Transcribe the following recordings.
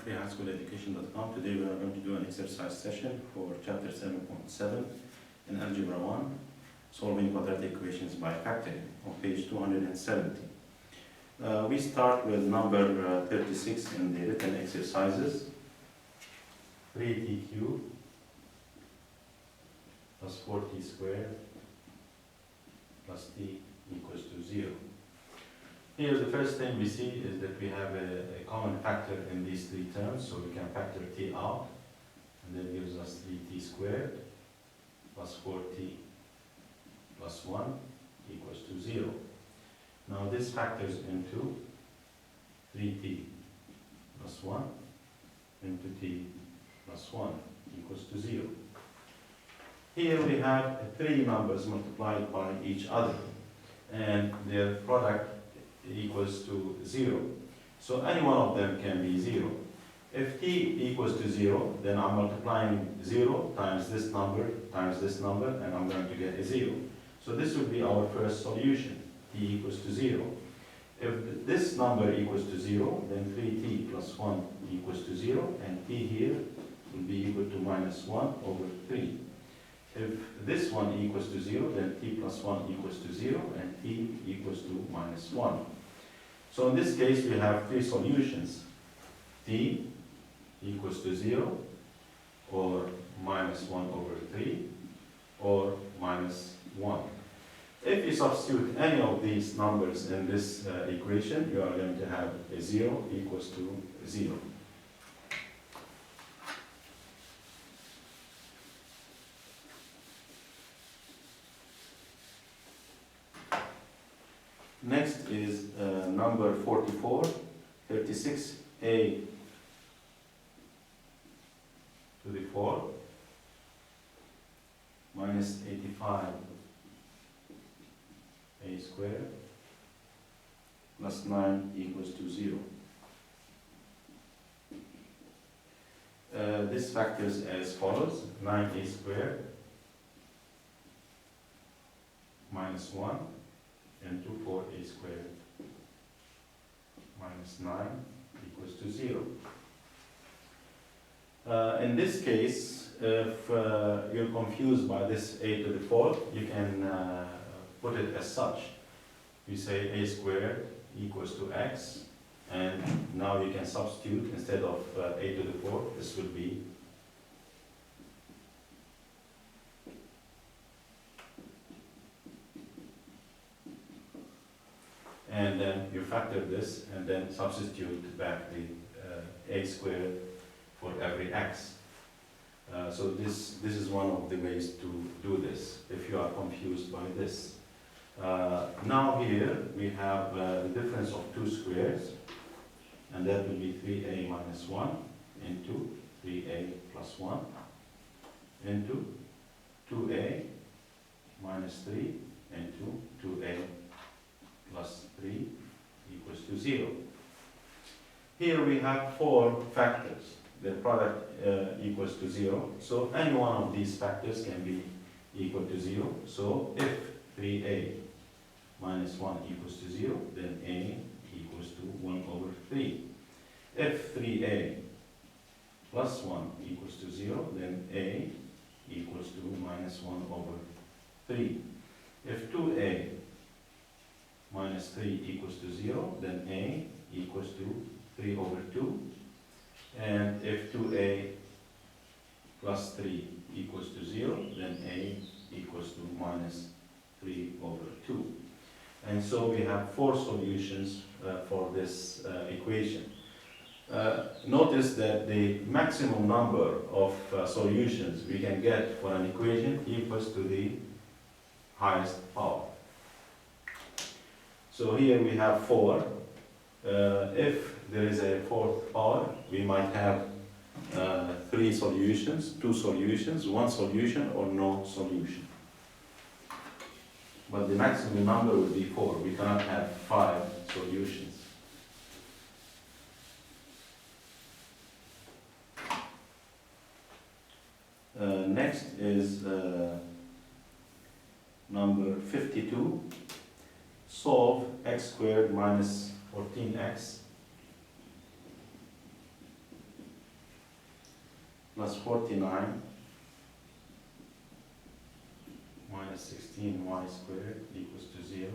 freehighschooleducation.com. Today we are going to do an exercise session for chapter 7.7 in algebra 1, solving quadratic equations by factoring, on page 270. We start with number 36 in the written exercises. 3t cubed plus 4t squared plus t equals to 0. Here the first thing we see is that we have a common factor in these three terms, so we can factor t out, and that gives us 3t squared plus 4t plus 1 equals to 0. Now this factors into 3t plus 1 into t plus 1 equals to 0. Here we have three numbers multiplied by each other, and their product equals to 0. So any one of them can be 0. If t equals to 0, then I'm multiplying 0 times this number, and I'm going to get a 0. So this would be our first solution, t equals to 0. If this number equals to 0, then 3t plus 1 equals to 0, and t here will be equal to minus 1 over 3. If this one equals to 0, then t plus 1 equals to 0, and t equals to minus 1. So in this case, we have three solutions. T equals to 0, or minus 1 over 3, or minus 1. If you substitute any of these numbers in this equation, you are going to have a 0 equals to 0. Next is number 44, 36a to the 4 minus 85a squared plus 9 equals to 0. This factors as follows: 9a squared minus 1 into 4a squared minus 9 equals to 0. In this case, if you're confused by this a to the 4th, you can put it as such. You say a squared equals to x, and now you can substitute instead of a to the 4th, this will be and then you factor this and then substitute back the a squared for every x. So this is one of the ways to do this if you are confused by this. Now here we have the difference of two squares, and that will be 3a minus 1 into 3a plus 1 into 2a minus 3 into 2a plus 3 equals to 0. Here we have four factors. The product equals to 0. So any one of these factors can be equal to 0. So if 3a minus 1 equals to 0, then a equals to 1 over 3. If 3a plus 1 equals to 0, then a equals to minus 1 over 3. If 2a minus 3 equals to 0, then a equals to 3 over 2. And if 2a plus 3 equals to 0, then a equals to minus 3 over 2. And so we have four solutions for this equation. Notice that the maximum number of solutions we can get for an equation equals to the highest power. So here we have 4. If there is a fourth power, we might have three solutions, two solutions, one solution, or no solution. But the maximum number would be 4. We cannot have 5 solutions. Next is number 52. Solve x squared minus 14x plus 49 minus 16y squared equals to 0.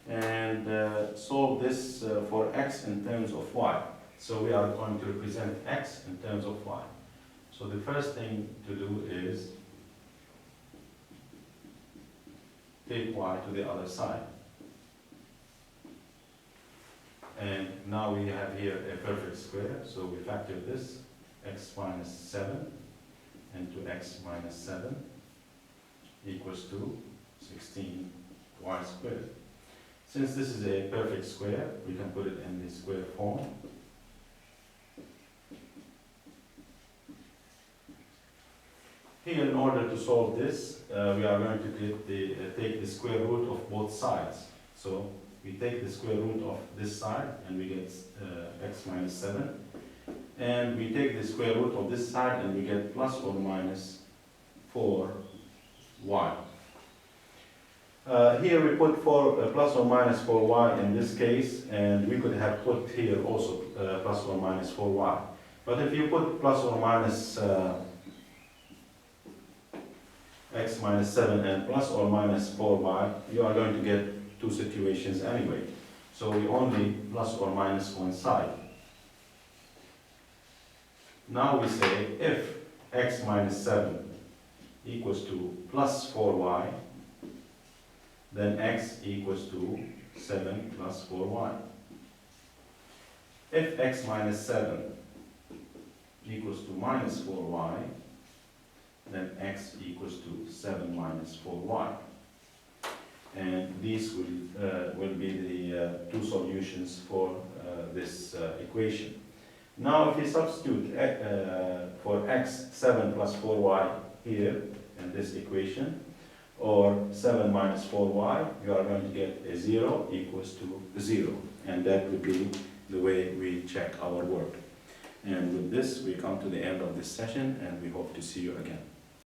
And solve this for x in terms of y. So we are going to represent x in terms of y. So the first thing to do is take y to the other side. And now we have here a perfect square, so we factor this, x minus 7 into x minus 7 equals to 16y squared. Since this is a perfect square, we can put it in the square form. Here, in order to solve this, we are going to take the square root of both sides. So we take the square root of this side and we get x minus 7. And we take the square root of this side and we get plus or minus 4y. Here we put plus or minus 4y in this case, and we could have put here also plus or minus 4y. But if you put plus or minus x minus 7 and plus or minus 4y, you are going to get two situations anyway. So we only plus or minus one side. Now we say if x minus 7 equals to plus 4y, then x equals to 7 plus 4y. If x minus 7 equals to minus 4y, then x equals to 7 minus 4y. And these will be the two solutions for this equation. Now if we substitute for x 7 plus 4y here in this equation, or 7 minus 4y, you are going to get a 0 equals to 0. And that would be the way we check our work. And with this, we come to the end of this session, and we hope to see you again.